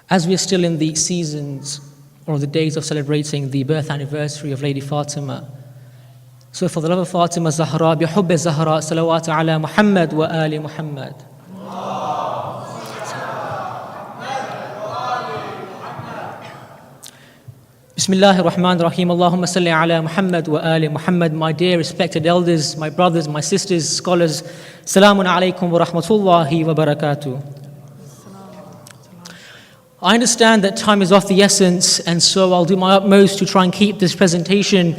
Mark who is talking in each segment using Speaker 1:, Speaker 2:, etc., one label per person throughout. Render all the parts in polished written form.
Speaker 1: As we are still in the seasons or the days of celebrating the birth anniversary of Lady Fatima, so for the love of Fatima Zahra, بحب الزهراء صلوات على محمد وآل محمد. Bismillahir Rahmanir Rahim. Allahumma salli ala Muhammad wa ali Muhammad. My dear respected elders, my brothers, my sisters, scholars, Salamun alaykum wa rahmatullahi wa barakatuh. I understand that time is of the essence, and so I'll do my utmost to try and keep this presentation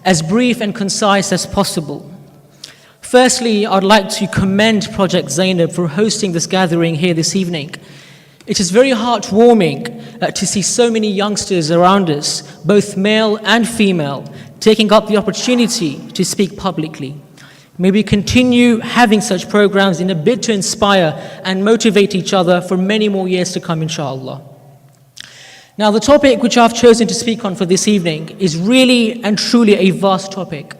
Speaker 1: as brief and concise as possible. Firstly, I'd like to commend Project Zainab for hosting this gathering here this evening. It is very heartwarming to see so many youngsters around us, both male and female, taking up the opportunity to speak publicly. May we continue having such programs in a bid to inspire and motivate each other for many more years to come, inshallah. Now, the topic which I've chosen to speak on for this evening is really and truly a vast topic,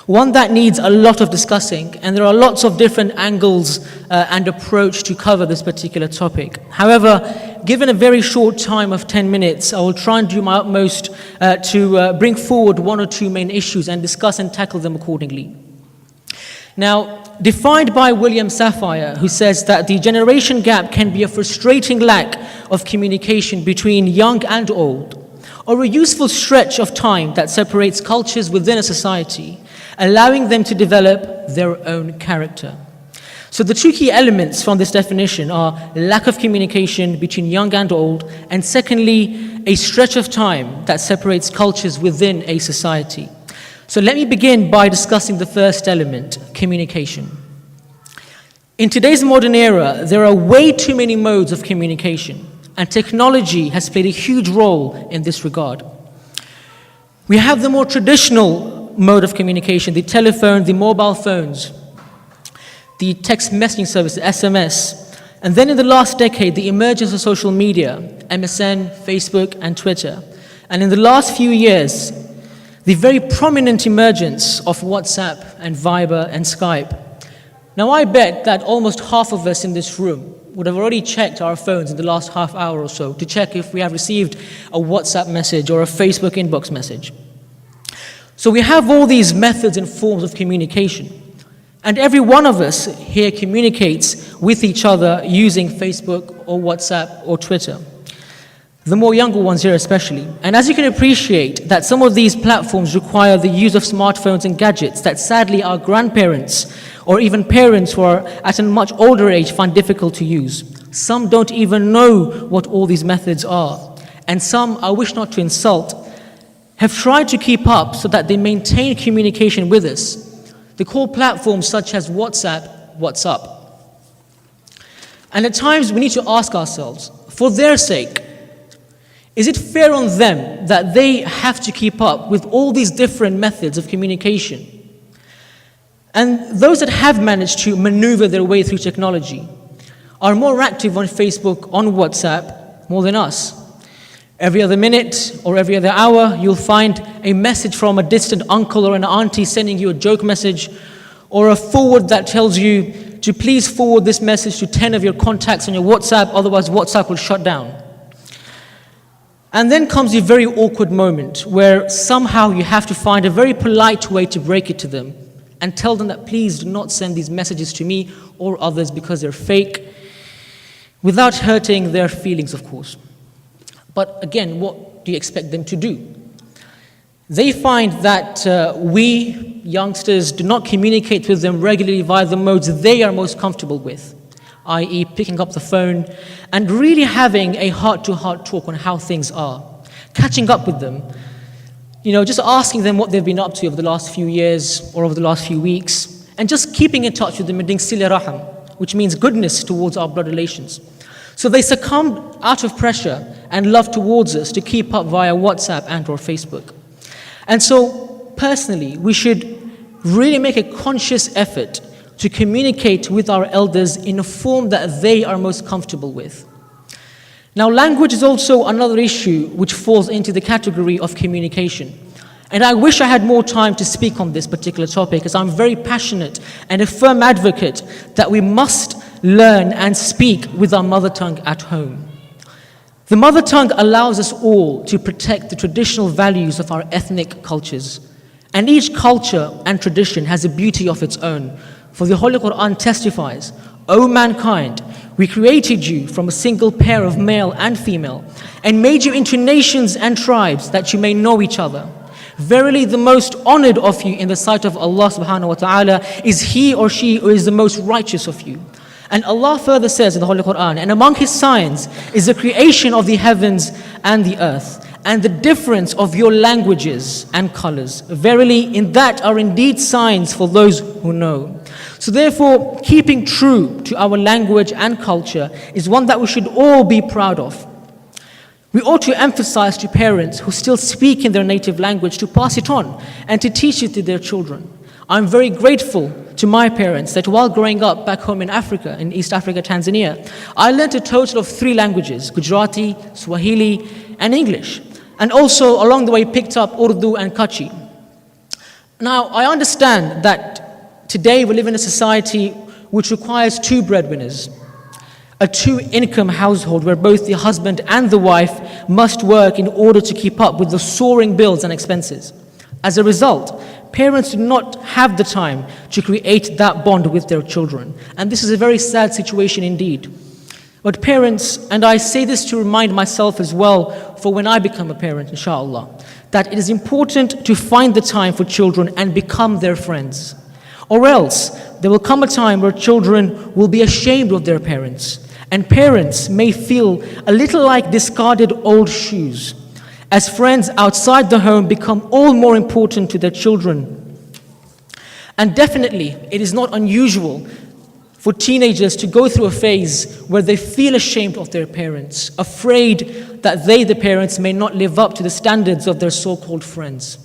Speaker 1: one that needs a lot of discussing, and there are lots of different angles and approach to cover this particular topic. However, given a very short time of 10 minutes, I will try and do my utmost to bring forward one or two main issues and discuss and tackle them accordingly. Now, defined by William Safire, who says that the generation gap can be a frustrating lack of communication between young and old, or a useful stretch of time that separates cultures within a society, allowing them to develop their own character. So the two key elements from this definition are lack of communication between young and old, and secondly, a stretch of time that separates cultures within a society. So let me begin by discussing the first element, communication. In today's modern era, there are way too many modes of communication, and technology has played a huge role in this regard. We have the more traditional mode of communication, the telephone, the mobile phones, the text messaging service, SMS, and then in the last decade, the emergence of social media, MSN, Facebook, and Twitter. And in the last few years, the very prominent emergence of WhatsApp and Viber and Skype. Now, I bet that almost half of us in this room would have already checked our phones in the last half hour or so to check if we have received a WhatsApp message or a Facebook inbox message. So we have all these methods and forms of communication, and every one of us here communicates with each other using Facebook or WhatsApp or Twitter. The more younger ones here especially. And as you can appreciate, that some of these platforms require the use of smartphones and gadgets that sadly our grandparents or even parents who are at a much older age find difficult to use. Some don't even know what all these methods are. And some, I wish not to insult, have tried to keep up so that they maintain communication with us. They call platforms such as WhatsApp, "What's up?" And at times we need to ask ourselves, for their sake, is it fair on them that they have to keep up with all these different methods of communication? And those that have managed to maneuver their way through technology are more active on Facebook, on WhatsApp, more than us. Every other minute or every other hour, you'll find a message from a distant uncle or an auntie sending you a joke message, or a forward that tells you to please forward this message to 10 of your contacts on your WhatsApp, otherwise WhatsApp will shut down. And then comes the very awkward moment where somehow you have to find a very polite way to break it to them and tell them that please do not send these messages to me or others because they're fake, without hurting their feelings, of course. But again, what do you expect them to do? They find that we youngsters do not communicate with them regularly via the modes they are most comfortable with, i.e. picking up the phone and really having a heart-to-heart talk on how things are, catching up with them, just asking them what they've been up to over the last few years or over the last few weeks, and just keeping in touch with them and doing sila raham, which means goodness towards our blood relations. So they succumb out of pressure and love towards us to keep up via WhatsApp and or Facebook. And so personally, we should really make a conscious effort to communicate with our elders in a form that they are most comfortable with. Now, language is also another issue which falls into the category of communication. And I wish I had more time to speak on this particular topic, as I'm very passionate and a firm advocate that we must learn, and speak with our mother tongue at home. The mother tongue allows us all to protect the traditional values of our ethnic cultures. And each culture and tradition has a beauty of its own. For the Holy Quran testifies, O mankind, we created you from a single pair of male and female, and made you into nations and tribes that you may know each other. Verily the most honored of you in the sight of Allah subhanahu wa ta'ala is he or she who is the most righteous of you. And Allah further says in the Holy Quran, and among His signs is the creation of the heavens and the earth, and the difference of your languages and colors. Verily in that are indeed signs for those who know. So therefore, keeping true to our language and culture is one that we should all be proud of. We ought to emphasize to parents who still speak in their native language to pass it on and to teach it to their children. I'm very grateful to my parents that while growing up back home in Africa, in East Africa, Tanzania, I learned a total of 3 languages, Gujarati, Swahili, and English. And also along the way picked up Urdu and Kachi. Now, I understand that today we live in a society which requires 2 breadwinners, a 2-income household where both the husband and the wife must work in order to keep up with the soaring bills and expenses. As a result, parents do not have the time to create that bond with their children. And this is a very sad situation indeed. But parents, and I say this to remind myself as well for when I become a parent, inshallah, that it is important to find the time for children and become their friends. Or else, there will come a time where children will be ashamed of their parents. And parents may feel a little like discarded old shoes, as friends outside the home become all more important to their children. And definitely, it is not unusual for teenagers to go through a phase where they feel ashamed of their parents, afraid that they, the parents, may not live up to the standards of their so-called friends.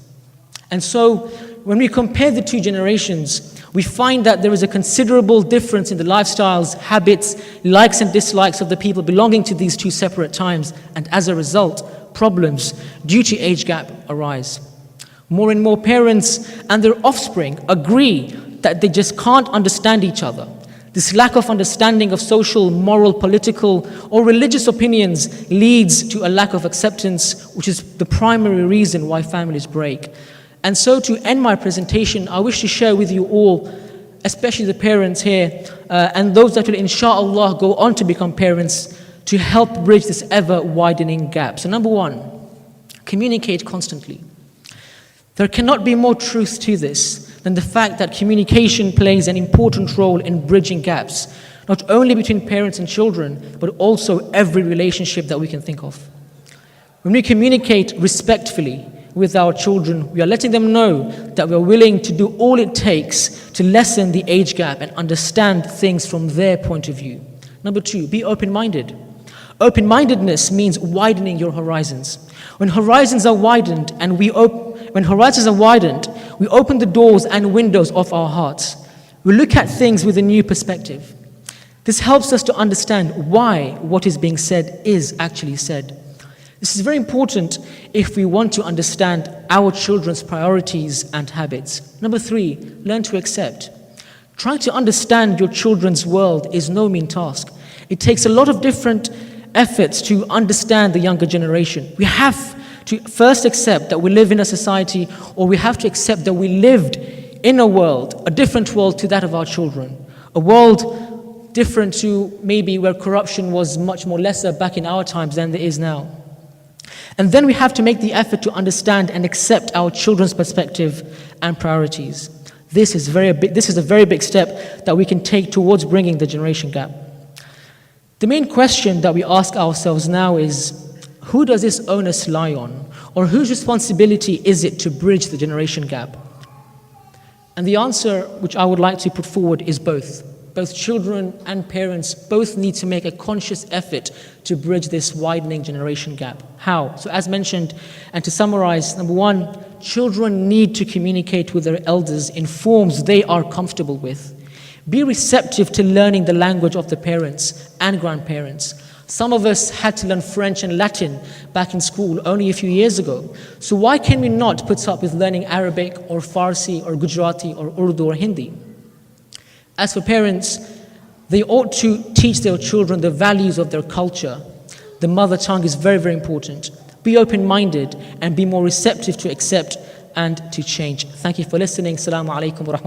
Speaker 1: And so, when we compare the 2 generations, we find that there is a considerable difference in the lifestyles, habits, likes and dislikes of the people belonging to these 2 separate times, and as a result, problems due to age gap arise. More and more parents and their offspring agree that they just can't understand each other. This lack of understanding of social, moral, political, or religious opinions leads to a lack of acceptance, which is the primary reason why families break. And so to end my presentation, I wish to share with you all, especially the parents here, and those that will inshallah go on to become parents, to help bridge this ever-widening gap. So number 1, communicate constantly. There cannot be more truth to this than the fact that communication plays an important role in bridging gaps, not only between parents and children, but also every relationship that we can think of. When we communicate respectfully with our children, we are letting them know that we are willing to do all it takes to lessen the age gap and understand things from their point of view. Number 2, be open-minded. Open-mindedness means widening your horizons. When horizons are widened, we open the doors and windows of our hearts. We look at things with a new perspective. This helps us to understand why what is being said is actually said. This is very important if we want to understand our children's priorities and habits. Number 3, learn to accept. Trying to understand your children's world is no mean task. It takes a lot of different efforts to understand the younger generation. We have to first accept that we live in a society, or we have to accept that we lived in a world, a different world to that of our children. A world different to maybe where corruption was much more lesser back in our times than there is now. And then we have to make the effort to understand and accept our children's perspective and priorities. This is a very big step that we can take towards bringing the generation gap. The main question that we ask ourselves now is, who does this onus lie on? Or whose responsibility is it to bridge the generation gap? And the answer which I would like to put forward is both. Both children and parents both need to make a conscious effort to bridge this widening generation gap. How? So as mentioned, and to summarize, number 1, children need to communicate with their elders in forms they are comfortable with. Be receptive to learning the language of the parents and grandparents. Some of us had to learn French and Latin back in school only a few years ago. So why can we not put up with learning Arabic or Farsi or Gujarati or Urdu or Hindi? As for parents, They ought to teach their children the values of their culture. The mother tongue is very, very important. Be open-minded and be more receptive to accept and to change. Thank you for listening. Assalamu alaikum wa rahmatullahi.